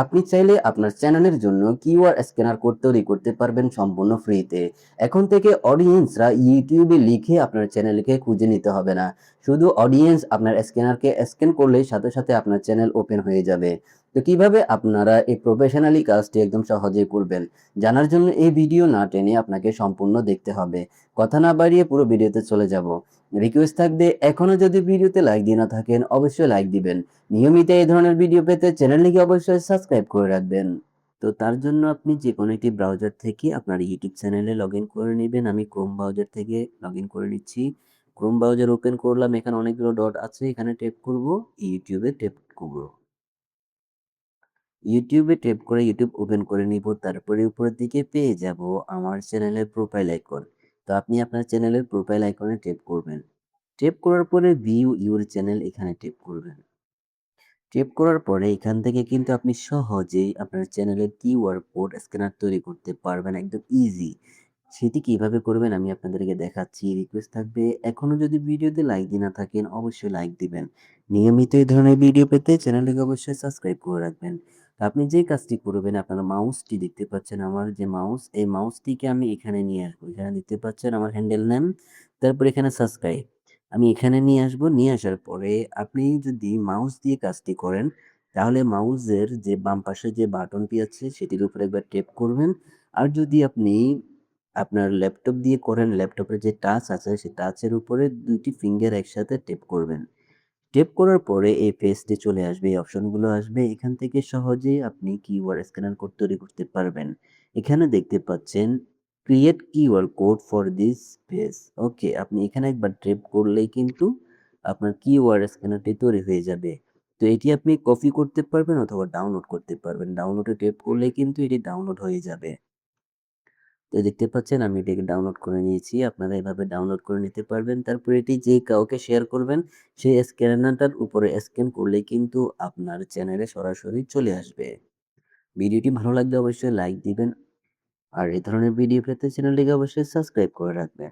আপনি চাইলে আপনার চ্যানেলের জন্য কিওয়ার্ড স্ক্যানার কোড তৈরি করতে পারবেন সম্পূর্ণ ফ্রিতে। এখন থেকে অডিয়েন্সরা ইউটিউবে লিখে আপনার চ্যানেলকে খুঁজে নিতে হবে না। শুধু অডিয়েন্স আপনার স্ক্যানারকে স্ক্যান করলেই সাথে সাথে আপনার চ্যানেল ওপেন হয়ে যাবে। তো কিভাবে আপনারা এই প্রফেশনালি কাজটি একদম সহজেই করবেন, জানার জন্য এই ভিডিও না টেনে আপনাকে সম্পূর্ণ দেখতে হবে। কথা না বাড়িয়ে পুরো ভিডিওতে চলে যাব। রিকোয়েস্ট থাকবে, এখনো যদি ভিডিওতে লাইক দিয়ে না থাকেন অবশ্যই লাইক দিবেন। নিয়মিত এই ধরনের ভিডিও পেতে চ্যানেলটিকে অবশ্যই সাবস্ক্রাইব করে রাখবেন। তো তার জন্য আপনি যে কোনো একটি ব্রাউজার থেকে আপনার ইউটিউব চ্যানেলে লগ ইন করে নেবেন। আমি ক্রোম ব্রাউজার থেকে লগ ইন করে নিচ্ছি। ক্রোম ব্রাউজার ওপেন করলাম, এখানে অনেকগুলো ডট আছে, এখানে ট্যাপ করব, ইউটিউবে ট্যাপ করব। ইউটিউবে ট্যাপ করে ইউটিউব ওপেন করে নিব, তারপরে উপরের দিকে পেয়ে যাব আমার চ্যানেলের প্রোফাইল আইকন। তো আপনি আপনার চ্যানেলের প্রোফাইল আইকনে ট্যাপ করবেন। ট্যাপ করার পরে ভিউ ইউর চ্যানেল এখানে ট্যাপ করবেন। ট্যাপ করার পরে এখান থেকে কিন্তু আপনি সহজেই আপনার চ্যানেলের কিউআর কোড স্ক্যানার তৈরি করতে পারবেন, একদম ইজি। সেটি কিভাবে করবেন আমি আপনাদেরকে দেখাচ্ছি। রিকোয়েস্ট থাকবে, এখনো যদি ভিডিওতে লাইক দিয়ে না থাকেন অবশ্যই লাইক দিবেন। নিয়মিত এই ধরনের ভিডিও পেতে চ্যানেলটিকে অবশ্যই সাবস্ক্রাইব করে রাখবেন। তো আপনি যে কাজটি করবেন, আপনার মাউসটি দেখতে পাচ্ছেন, আমার যে মাউস, এই মাউসটিকে আমি এখানে নিয়ে আসবো। এখানে দেখতে পাচ্ছেন আমার হ্যান্ডেল নেম, তারপর এখানে সাবস্ক্রাইব আমি এখানে নিয়ে আসবো। নিয়ে আসার পরে আপনি যদি মাউস দিয়ে কাজটি করেন, তাহলে মাউসের যে বাম পাশে যে বাটনটি আছে সেটির উপরে একবার ট্যাপ করবেন। আর যদি আপনি আপনার ল্যাপটপ দিয়ে করেন, ল্যাপটপের যে টাচ আছে সেই টাচের উপরে ২ টি ফিঙ্গার একসাথে ট্যাপ করবেন। ট্যাপ করার পরে এই পেজটি চলে আসবে, এই অপশনগুলো আসবে। এখান থেকে সহজেই আপনি কিউআর স্ক্যানার কোড তৈরি করতে পারবেন। এখানে দেখতে পাচ্ছেন create QR code for this page. Okay, আপনি এখানে একবার ট্যাপ করলেই কিন্তু আপনার কিউআর স্ক্যানারটি তৈরি হয়ে যাবে। তো এটি আপনি কপি করতে পারবেন অথবা ডাউনলোড করতে পারবেন। ডাউনলোডে ট্যাপ করলেই কিন্তু এটি ডাউনলোড হয়ে যাবে। তো দেখতে পাচ্ছেন আমি এটাকে ডাউনলোড করে নিয়েছি। আপনারা এভাবে ডাউনলোড করে নিতে পারবেন। তারপর এটি যে কাউকে শেয়ার করবেন, সেই স্ক্যানারটার উপরে স্ক্যান করলেই কিন্তু আপনার চ্যানেলে সরাসরি চলে আসবে। ভিডিওটি ভালো লাগলে অবশ্যই লাইক দিবেন। আর এই ধরনের ভিডিও পেতে চ্যানেলটিকে অবশ্যই সাবস্ক্রাইব করে রাখবেন।